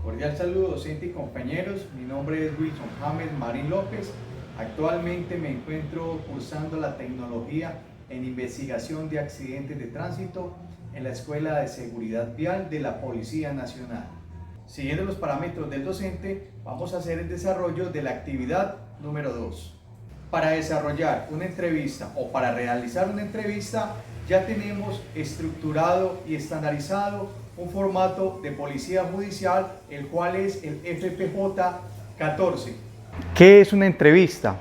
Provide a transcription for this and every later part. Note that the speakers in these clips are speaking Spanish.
Cordial saludo docente y compañeros, mi nombre es Wilson James Marín López. Actualmente me encuentro cursando la tecnología en investigación de accidentes de tránsito en la Escuela de Seguridad Vial de la Policía Nacional. Siguiendo los parámetros del docente, vamos a hacer el desarrollo de la actividad número 2. Para desarrollar una entrevista o para realizar una entrevista ya tenemos estructurado y estandarizado un formato de policía judicial, el cual es el FPJ 14. ¿Qué es una entrevista?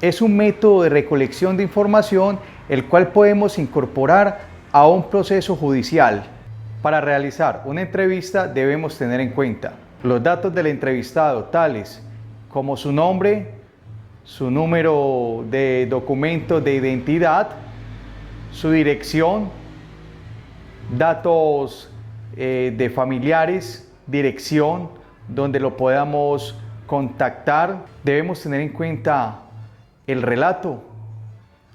Es un método de recolección de información el cual podemos incorporar a un proceso judicial. Para realizar una entrevista debemos tener en cuenta los datos del entrevistado, tales como su nombre, su número de documento de identidad, su dirección, datos de familiares, dirección donde lo podamos contactar. Debemos tener en cuenta el relato,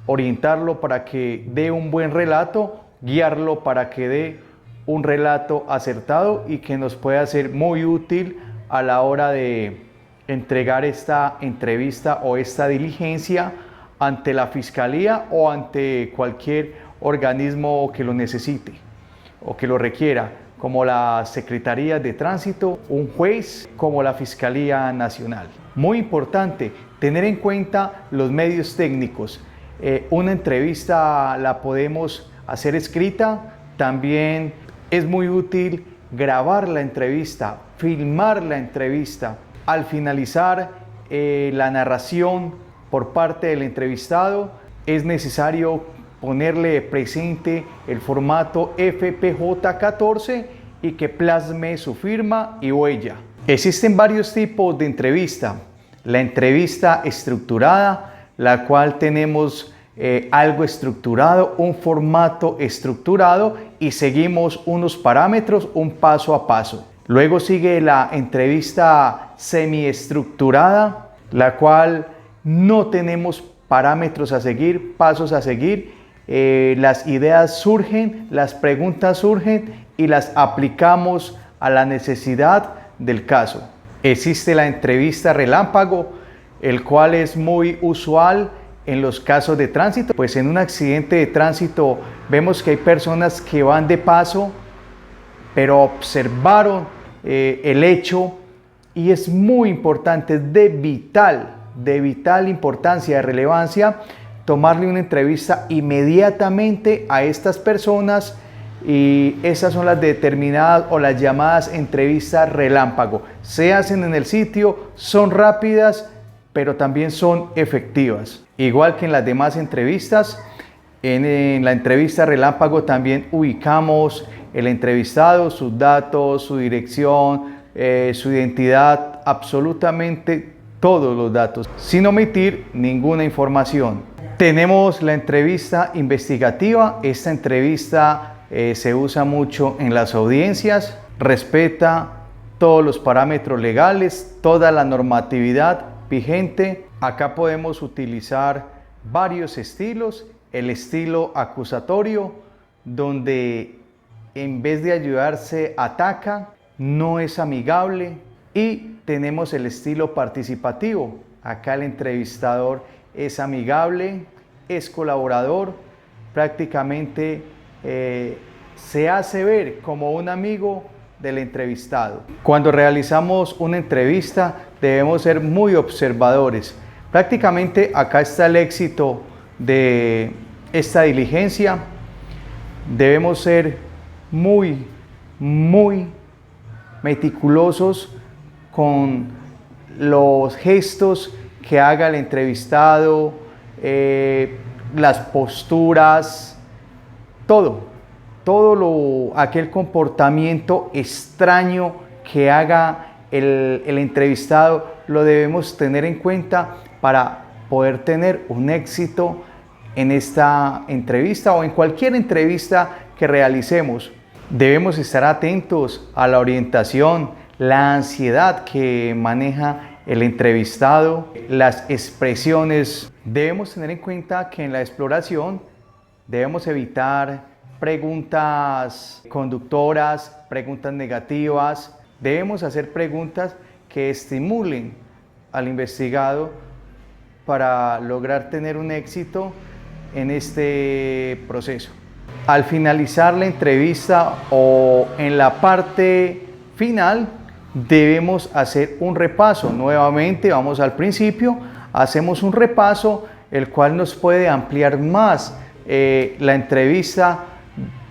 orientarlo para que dé un buen relato, guiarlo para que dé un relato acertado y que nos pueda ser muy útil a la hora de entregar esta entrevista o esta diligencia ante la Fiscalía o ante cualquier organismo que lo necesite o que lo requiera, como la Secretaría de Tránsito, un juez, como la Fiscalía Nacional. Muy importante tener en cuenta los medios técnicos. Una entrevista la podemos hacer escrita, también es muy útil grabar la entrevista, filmar la entrevista. Al finalizar la narración por parte del entrevistado, es necesario ponerle presente el formato FPJ 14 y que plasme su firma y huella. Existen varios tipos de entrevista. La entrevista estructurada, la cual tenemos algo estructurado, un formato estructurado y seguimos unos parámetros, un paso a paso. Luego sigue la entrevista semiestructurada, la cual no tenemos parámetros a seguir, pasos a seguir. Las ideas surgen, las preguntas surgen y las aplicamos a la necesidad del caso. Existe la entrevista relámpago, el cual es muy usual en los casos de tránsito. Pues en un accidente de tránsito vemos que hay personas que van de paso, pero observaron el hecho y es muy importante, de vital importancia, de relevancia, tomarle una entrevista inmediatamente a estas personas, y esas son las determinadas o las llamadas entrevistas relámpago. Se hacen en el sitio, son rápidas, pero también son efectivas. Igual que en las demás entrevistas, en la entrevista relámpago también ubicamos el entrevistado, sus datos, su dirección, su identidad, absolutamente todos los datos, sin omitir ninguna información. Tenemos la entrevista investigativa. Esta entrevista se usa mucho en las audiencias, respeta todos los parámetros legales, toda la normatividad vigente. Acá podemos utilizar varios estilos. El estilo acusatorio, donde en vez de ayudarse ataca, no es amigable. Y tenemos el estilo participativo. Acá el entrevistador es amigable, es colaborador, prácticamente se hace ver como un amigo del entrevistado. Cuando realizamos una entrevista debemos ser muy observadores. Prácticamente acá está el éxito de esta diligencia. Debemos ser muy meticulosos con los gestos que haga el entrevistado, las posturas, aquel comportamiento extraño que haga el entrevistado, lo debemos tener en cuenta para poder tener un éxito en esta entrevista o en cualquier entrevista que realicemos. Debemos estar atentos a la orientación, la ansiedad que maneja el entrevistado, las expresiones. Debemos tener en cuenta que en la exploración debemos evitar preguntas conductoras, preguntas negativas, Debemos hacer preguntas que estimulen al investigado para lograr tener un éxito en este proceso. Al finalizar la entrevista o en la parte final, debemos hacer un repaso. Nuevamente, vamos al principio, hacemos un repaso, el cual nos puede ampliar más la entrevista.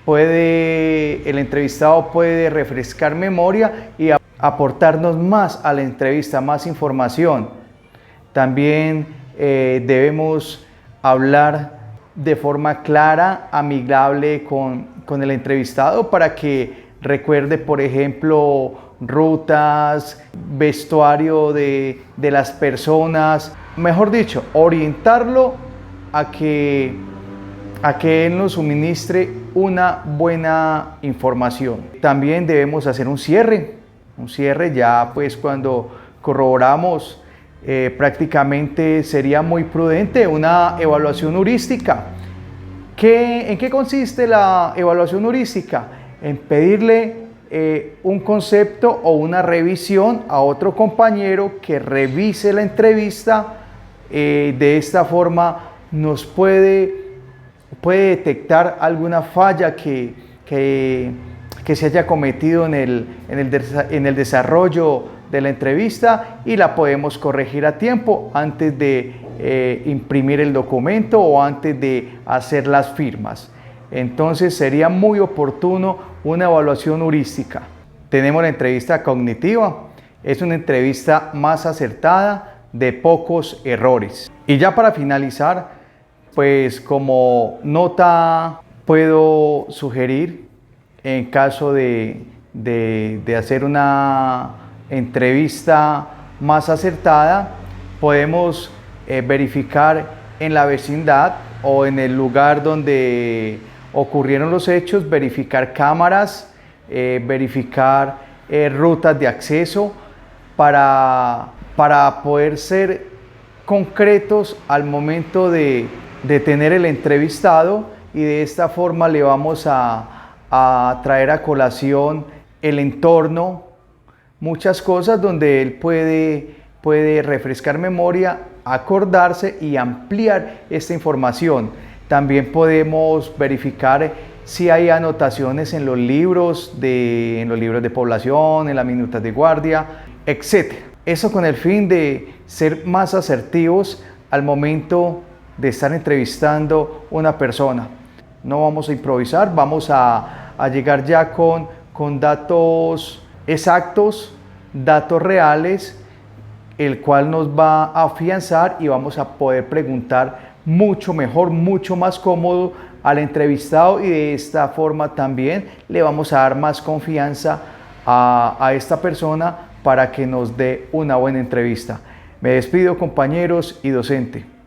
El entrevistado puede refrescar memoria y aportarnos más a la entrevista, más información. También debemos hablar de forma clara, amigable con el entrevistado para que recuerde, por ejemplo, rutas, vestuario de las personas. Mejor dicho, orientarlo a que él nos suministre una buena información. También debemos hacer un cierre ya pues cuando corroboramos. Prácticamente sería muy prudente una evaluación heurística. ¿En qué consiste la evaluación heurística? En pedirle un concepto o una revisión a otro compañero que revise la entrevista. De esta forma nos puede detectar alguna falla que se haya cometido en el desarrollo de la entrevista y la podemos corregir a tiempo antes de imprimir el documento o antes de hacer las firmas. Entonces sería muy oportuno una evaluación heurística. Tenemos la entrevista cognitiva, es una entrevista más acertada, de pocos errores. Y ya para finalizar, pues como nota puedo sugerir, en caso de hacer una entrevista más acertada, podemos verificar en la vecindad o en el lugar donde ocurrieron los hechos, verificar cámaras, verificar rutas de acceso para poder ser concretos al momento de tener el entrevistado, y de esta forma le vamos a traer a colación el entorno, muchas cosas donde él puede refrescar memoria, acordarse y ampliar esta información. También podemos verificar si hay anotaciones en los libros de población, en las minutas de guardia, etc. Eso con el fin de ser más asertivos al momento de estar entrevistando una persona. No vamos a improvisar, vamos a llegar ya con datos exactos, datos reales, el cual nos va a afianzar y vamos a poder preguntar mucho mejor, mucho más cómodo al entrevistado, y de esta forma también le vamos a dar más confianza a esta persona para que nos dé una buena entrevista. Me despido, compañeros y docente.